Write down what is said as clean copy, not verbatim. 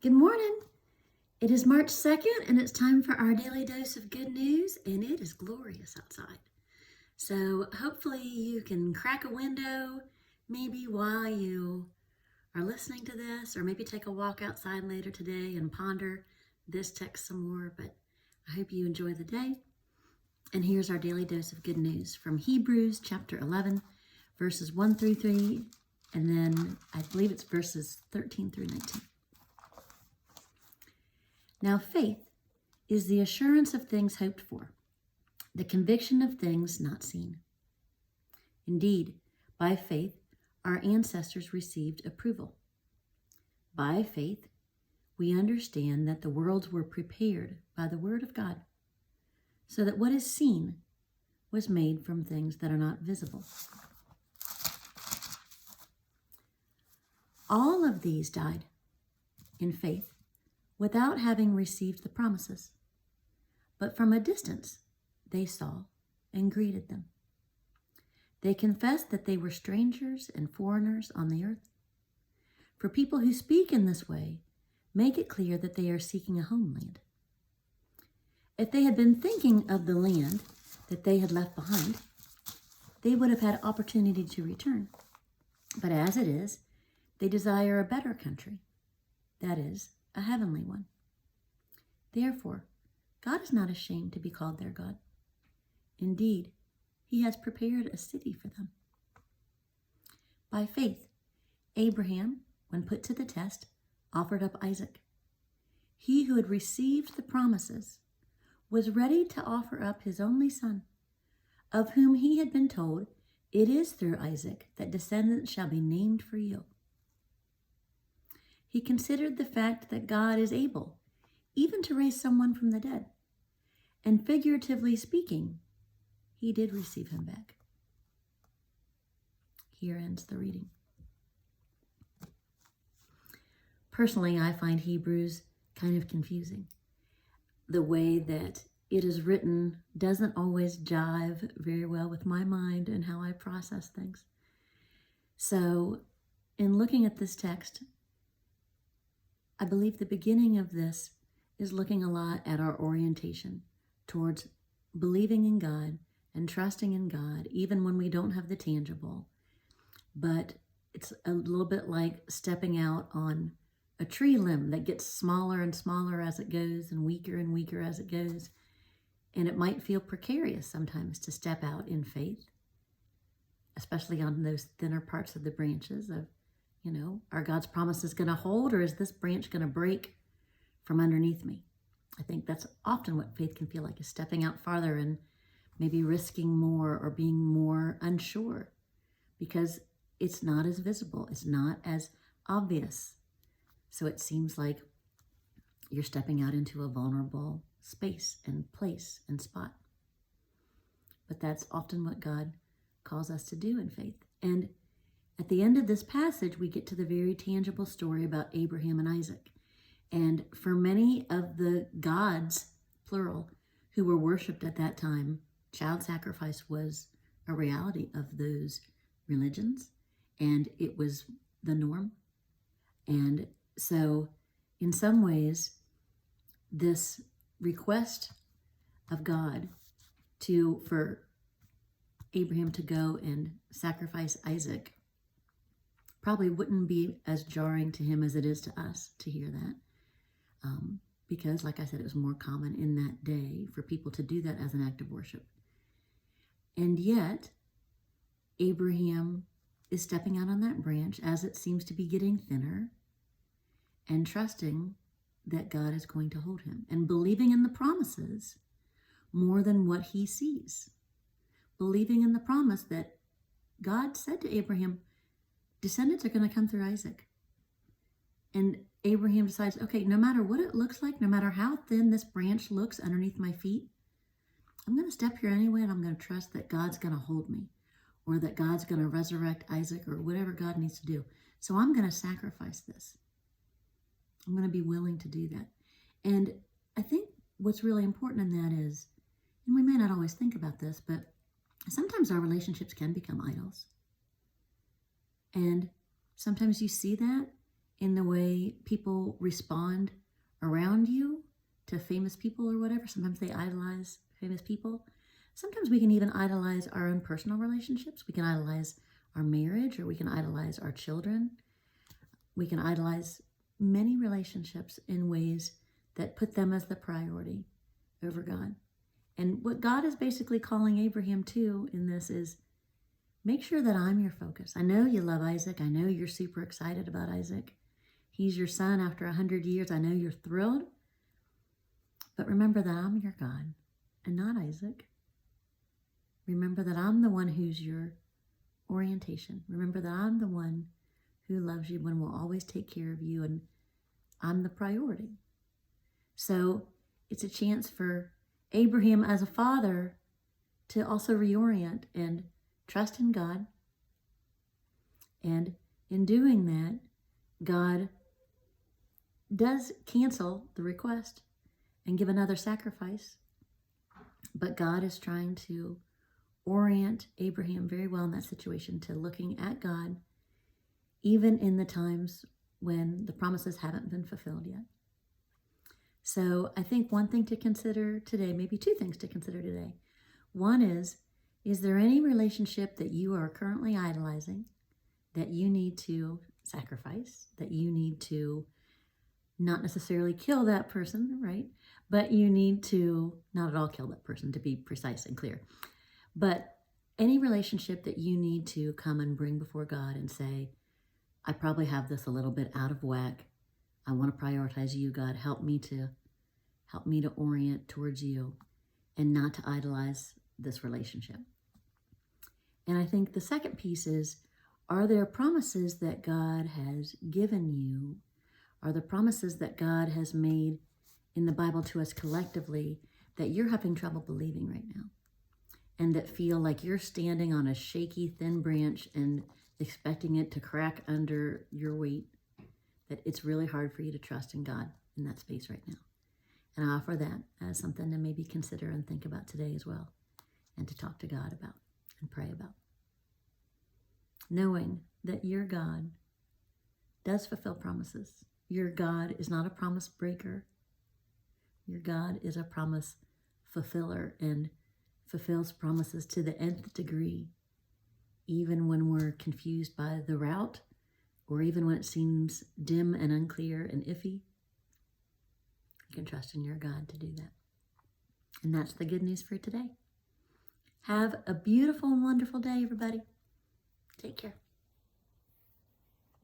Good morning. It is March 2nd and it's time for our daily dose of good news, and it is glorious outside. So hopefully you can crack a window maybe while you are listening to this, or maybe take a walk outside later today and ponder this text some more. But I hope you enjoy the day. And here's our daily dose of good news from Hebrews chapter 11, verses 1 through 3, and then I believe it's verses 13 through 19. Now faith is the assurance of things hoped for, the conviction of things not seen. Indeed, by faith, our ancestors received approval. By faith, we understand that the worlds were prepared by the word of God, so that what is seen was made from things that are not visible. All of these died in faith, without having received the promises. But from a distance they saw and greeted them. They confessed that they were strangers and foreigners on the earth. For people who speak in this way make it clear that they are seeking a homeland. If they had been thinking of the land that they had left behind, they would have had opportunity to return. But as it is, they desire a better country, that is, a heavenly one. Therefore, God is not ashamed to be called their God. Indeed, he has prepared a city for them. By faith, Abraham, when put to the test, offered up Isaac. He who had received the promises was ready to offer up his only son, of whom he had been told, "It is through Isaac that descendants shall be named for you." He considered the fact that God is able even to raise someone from the dead. And figuratively speaking, he did receive him back. Here ends the reading. Personally, I find Hebrews kind of confusing. The way that it is written doesn't always jive very well with my mind and how I process things. So, in looking at this text, I believe the beginning of this is looking a lot at our orientation towards believing in God and trusting in God, even when we don't have the tangible. But it's a little bit like stepping out on a tree limb that gets smaller and smaller as it goes and weaker as it goes. And it might feel precarious sometimes to step out in faith, especially on those thinner parts of the branches of, are God's promises going to hold, or is this branch going to break from underneath me? I think that's often what faith can feel like, is stepping out farther and maybe risking more or being more unsure because it's not as visible, it's not as obvious. So it seems like you're stepping out into a vulnerable space and place and spot. But that's often what God calls us to do in faith. And at the end of this passage, we get to the very tangible story about Abraham and Isaac. And for many of the gods, plural, who were worshipped at that time, child sacrifice was a reality of those religions, and it was the norm. And so, in some ways, this request of God for Abraham to go and sacrifice Isaac probably wouldn't be as jarring to him as it is to us to hear that. Because, like I said, it was more common in that day for people to do that as an act of worship. And yet, Abraham is stepping out on that branch as it seems to be getting thinner and trusting that God is going to hold him and believing in the promises more than what he sees. Believing in the promise that God said to Abraham, descendants are going to come through Isaac. And Abraham decides, okay, no matter what it looks like, no matter how thin this branch looks underneath my feet, I'm going to step here anyway, and I'm going to trust that God's going to hold me, or that God's going to resurrect Isaac, or whatever God needs to do. So I'm going to sacrifice this. I'm going to be willing to do that. And I think what's really important in that is, and we may not always think about this, but sometimes our relationships can become idols. And sometimes you see that in the way people respond around you to famous people or whatever. Sometimes they idolize famous people. Sometimes we can even idolize our own personal relationships. We can idolize our marriage, or we can idolize our children. We can idolize many relationships in ways that put them as the priority over God. And what God is basically calling Abraham to in this is, make sure that I'm your focus. I know you love Isaac. I know you're super excited about Isaac. He's your son after 100 years. I know you're thrilled. But remember that I'm your God and not Isaac. Remember that I'm the one who's your orientation. Remember that I'm the one who loves you and will always take care of you, and I'm the priority. So it's a chance for Abraham as a father to also reorient and trust in God. And in doing that, God does cancel the request and give another sacrifice. But God is trying to orient Abraham very well in that situation to looking at God, even in the times when the promises haven't been fulfilled yet. So I think one thing to consider today, maybe two things to consider today. One is there any relationship that you are currently idolizing that you need to sacrifice, that you need to not necessarily kill that person, right? But you need to not at all kill that person, to be precise and clear. But any relationship that you need to come and bring before God and say, I probably have this a little bit out of whack. I want to prioritize you, God. Help me to orient towards you and not to idolize this relationship. And I think the second piece is, are there promises that God has given you? Are there promises that God has made in the Bible to us collectively that you're having trouble believing right now? And that feel like you're standing on a shaky, thin branch and expecting it to crack under your weight, that it's really hard for you to trust in God in that space right now. And I offer that as something to maybe consider and think about today as well, and to talk to God about and pray about. Knowing that your God does fulfill promises. Your God is not a promise breaker. Your God is a promise fulfiller and fulfills promises to the nth degree, even when we're confused by the route, or even when it seems dim and unclear and iffy. You can trust in your God to do that. And that's the good news for today. Have a beautiful and wonderful day, everybody. Take care.